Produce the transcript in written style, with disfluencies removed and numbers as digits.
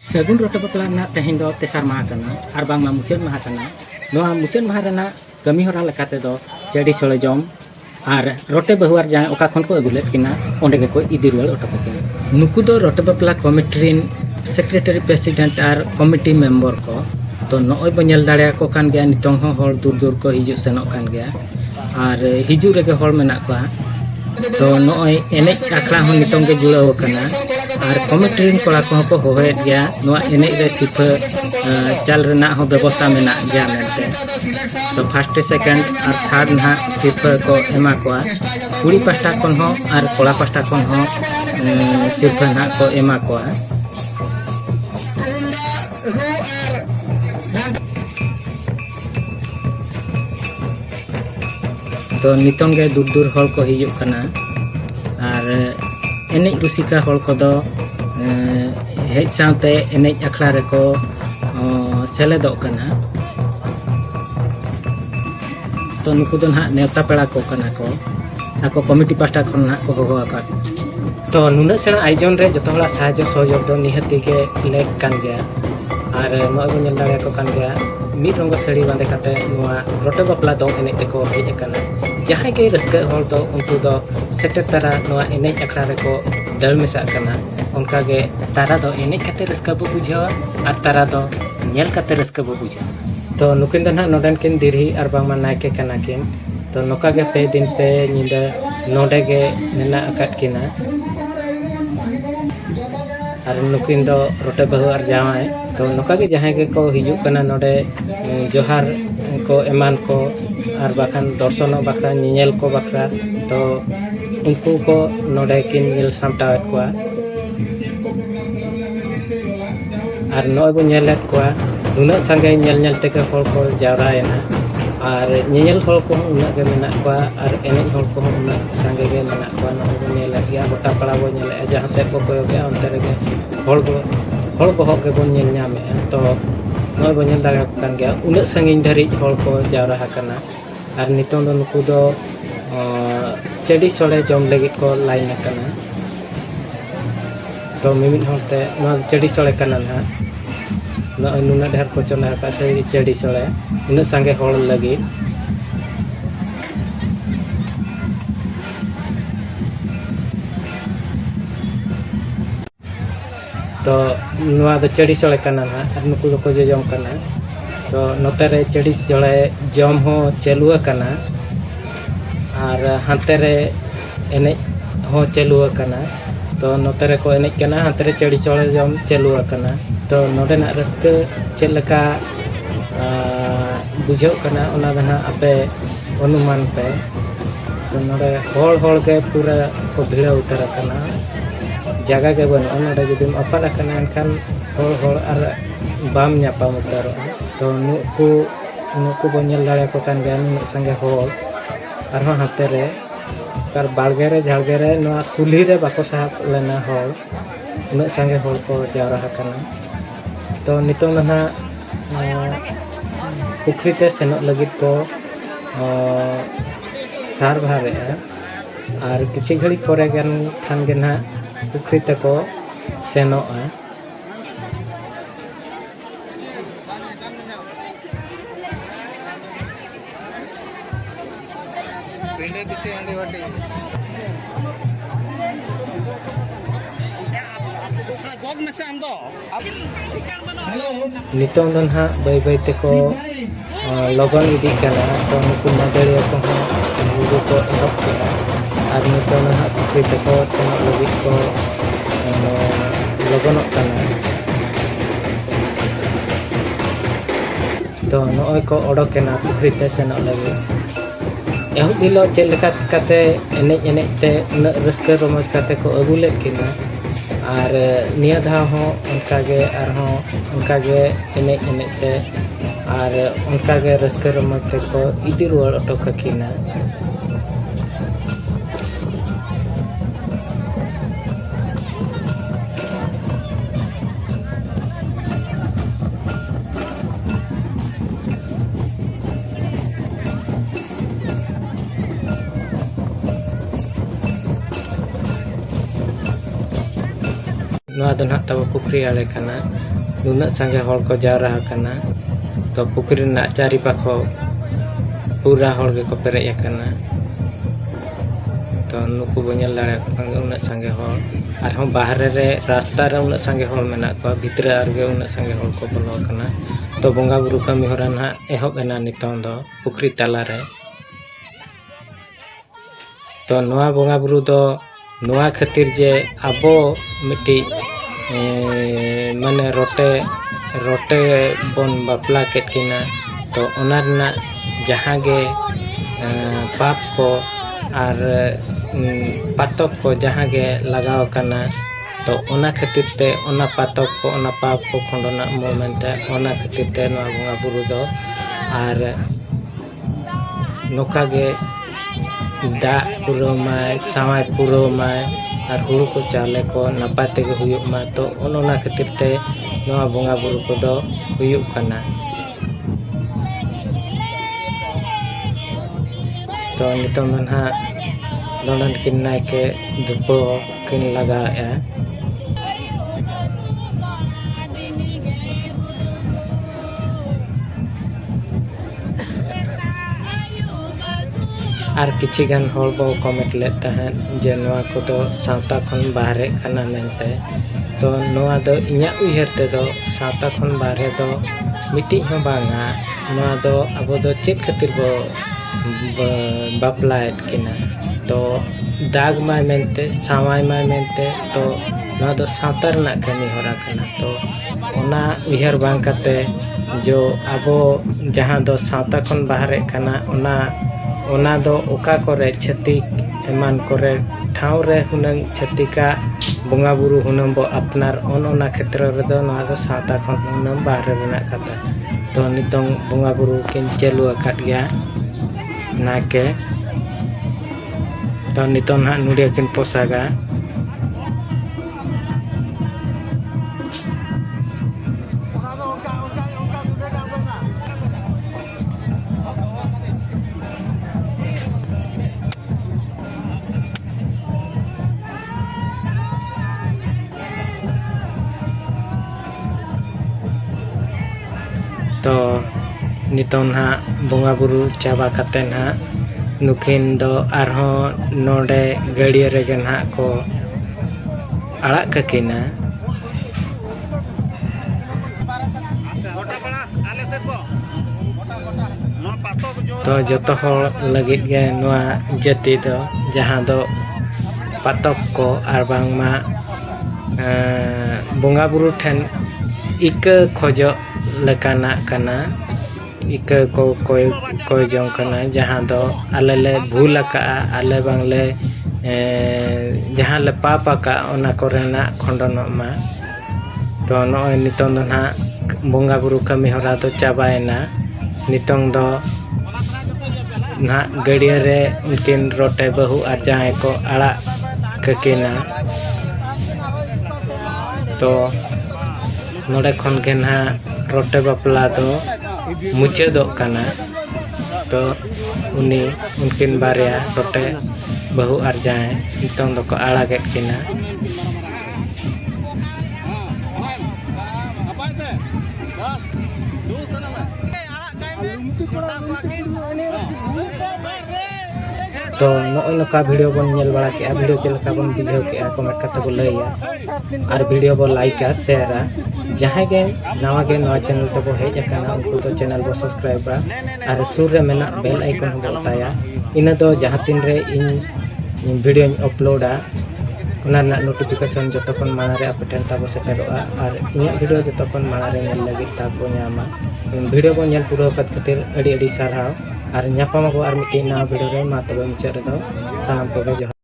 सगुन रोटे बपला तेहें दो तेसार माह कना और बांगमा मुचाद माह कना नोआ मुचाद माह रेना कमी होरा लेकाते दो चेडी सोले जम और रोटे बहुआर जाए ओका खन को अगुलेत किना ओंडे के को इदी रुवाल ओटो किना नुकु दो रोटे बपला कमिटी सेक्रेटरी प्रेसिडेंट और कमिटी मेंबर को तो नॉय बो नेल दाड़े को कान गया नितों हो हर दूर दूर को हिजु सेनोक कान गया और हिजु रेगे हर मेना को तो नॉय एने आखड़ा हो नितों के जुड़ाव कना और कमिटी कोड़ा को होहेत गया नोआ एने रे सिर्फ चाल रेना हो व्यवस्था मेना गया मेनते तो फर्स्ट सेकंड और थर्ड ना सिर्फ को एमा को कुड़ी पास्टा कोन हो और कोड़ा पास्टा कोन हो सिर्फ ना को एमा को तो नितों के दूर दूर हल को हिजुक कना और एने रुसिका हल को दो हेज साथे एने अखड़ा रे को सेलेदो कना तो नुकु दो ना नेवता पेड़ा को कना को आको कमिटी पास्टा खन ना को होगा का तो नुना सेना आयोजन रे जतो हला साहाय्य सहयोग दो निहति के लेक कान गया और नोय बन दाड़े को कान गया मिद रंग साड़ी बांधे काते नोआ रोटे बपला दो एने ते को हेज कना जहां के रस्क हर दो उनको दो सेटे तारा नोआ एने अखड़ा रे को दल मेसा कना उनका के तारा दो एने काते रस्क बो बुझावा और तारा दो नेल काते रस्क बो बुझावा तो नुकिन दो ना नोडन किन दिरही और बांगमा नायके कना किन तो नोका के पे दिन पे निंदा नोडे के मेना अकाट किना और नुकिन दो रोटे बहु और जावाय तो नोका के जहां के को हिजु कना नोडे जोहार को एमान को और बाखान दर्शन बखरा नियल को बखरा तो उनको को नोडे किन निल सामटाव को और नोय बो नेलेत को नुना संगे नेल नेल तेके हर को जावरायना और नेल हर को उना के मेना को और एने हर को उना संगे के मेना को नोय बो नेलेत गया गोटा पड़ा बो नेले जहां से को कोयो गया अंते रे हर बो के बो नेल नामे तो नोय बो नेल दागा कान गया उना संगिन धरि हर को जावरा हकना और नितों दो नुकु दो चेडी सोले जम लगित को लाइन कना तो मिमिन होते नो चेडी सोले कना ना नो नुना ढेर को चला का से चेडी सोले उना संगे हर लगी तो नुआ दो चेडी सोले कना ना और नुकु दो को जम कना तो नोते रे चेडी सोले जम हो चालू कना और हांते रे एने हो चालू कना तो नोते रे को एने कना हांते रे चेडी सोले जम चालू कना तो नोडे ना रस्क चेलका बुझाव कना ओना दना आपे अनुमान पे तो नोडे हॉल के पूरा को भिड़ा उतर कना जगह के बन नोडे जदिम अपाल कना एनखान हॉल और बाम न्यापाम उतर तो नुकु बो नेल दाड़े को कान गया नुना संगे हॉल और हाथे रे कार बालगे रे झाड़गे रे नोआ कुल्ही रे बाको साहब लेना हॉल उना संगे हॉल को जावरा कना तो नितों ना पुखरी ते सेनोक लगित को सार भारे और किछि घड़ी परे गन खान गे ना पुखरी ते को सेनोआ नितों दो ना बै बै ते को लगन इदी कना तो नुकु मदड़िया को गुरु को एहब कना और नितों ना पुखरी ते को सेनो लगित को लगनोक कना तो नोय को ओडोकेना पुखरी ते सेनो लगित एहब बिलो चेलका काते एने एने ते उना रस्क रमज काते को अगुले किना और निया धाव हो उनका गे और हो उनका गे एने एने ते और उनका गे रस्क रमज ते को इदी रुवाल ऑटो खकिना ᱱᱚᱣᱟ ᱫᱚ ᱱᱟᱦᱟᱜ ᱛᱟᱵᱚ ᱯᱩᱠᱷᱨᱤ ᱟᱲᱮ ᱠᱟᱱᱟ। नुना संगे हॉल को जावरा करना तो पुखरी ना चारि पाखो पूरा हॉल के को पेरे करना तो नुकु बनेल दाड़े उना संगे हॉल और हम बाहर रे रास्ता रे उना संगे हॉल मेना को भितर आरगे उना संगे हॉल को बोलो करना तो बंगा बुरु कमी होरा ना एहब एना नितों दो पुखरी ताला रे तो नोआ बंगा बुरु दो नोआ खातिर जे आबो मिट्टी माने रोटे बन बापला केटकिना तो ओनारना जहाँ गे पाप को और पातक को जहाँ गे लगाव करना तो ओना खातिर ते ओना पातक को ओना पाप को खंडना मोमेंट ओना खातिर ते नोआ बंगा बुरु दो और नोका गे दा पुरो माय सामाय पुरो माय और हुड़ू को चाले को नपाय तेगे हुयुक मा तो ओना खातिर ते नोआ बंगा बुरु को दो हुयुक कना तो नितों ना दोनन किन नायके धुपो किन लगा और किछि गान हॉल बो कमेंट लेता है जे नोआ को तो सावता खन बाहरे खाना मेनते तो नोआ दो इन्या उयहर ते दो सावता खन बाहरे दो मिट्टी हो बांगा नोआ दो अब दो चेक खातिर बो बापलायत किना तो दाग माय मेनते सावाय माय मेनते तो नोआ दो सावता रना कमी होरा कना तो ओना उयहर बांग काते जो आबो जहां दो सावता खन बाहरे खाना ओना दो ओका करे छतिक एमान करे ठाव रे हुनंग छतिका बंगा बुरु हुनंग बो अपनार ओना क्षेत्र रे दो नोआ दो सावता खन हुनंग बाहरे रना कता तो नितों बंगा बुरु किन चालू आकात गया नाके तो नितों ना नुडिया किन पोसागा तो नितों ना बंगा बुरु चाबा काते ना नुकिन दो आरहों नोडे गाड़िया रेगे ना को आड़ा ककिना तो जतो हर लगित गे नोआ जाति दो जहां दो पातक को आर बांगमा बंगा बुरु ठेन इक खोजो लेकाना कना इक को कोई जों कना जहां दो आले ले भूल का आले बांगले जहां ले पापा का ओना कोरेना खंडनो मा तो नोय नितों दो ना बंगा बुरु कमी होरा तो चाबायना नितों दो ना गड़िया रे उनकिन रोटे बहु और जहां को आड़ा ककिना तो नोडे खन के ना रोटे बापला तो मुचादो कना तो उनी उनकिन बारिया रोटे बहु और जहां नितों दो को आड़ा गेट किना तो नोय नका वीडियो बन नेल बड़ा के वीडियो चलका बन बुझाव के कमेंट करते बो लैया और वीडियो बो लाइक आ शेयर आ जहां के नवा चैनल ते बो हेज अकाना उनको तो चैनल बो सब्सक्राइब और सुर रे मेना बेल आइकन हो बताया इना दो जहां तीन रे इन वीडियो अपलोडा ओना ना नोटिफिकेशन जतो खन माना रे अपडेट ताबो सेटरोआ और इया वीडियो जतो खन माना रे नेल लगी ताबो न्यामा वीडियो बो नेल पूरा खातिर अड़ी साराव और ᱧᱟᱯᱟᱢ ᱟᱵᱚ ᱟᱨ ᱢᱤᱫᱴᱤᱡ ᱱᱟᱣᱟ ᱵᱷᱤᱰᱤᱭᱳ ᱨᱮ ᱢᱟ ᱛᱚᱵᱮ ᱢᱩᱪᱟᱹᱫ ᱨᱮᱫᱚ ᱥᱟᱱᱟᱢ ᱠᱚᱜᱮ ᱡᱚᱦᱟᱨ।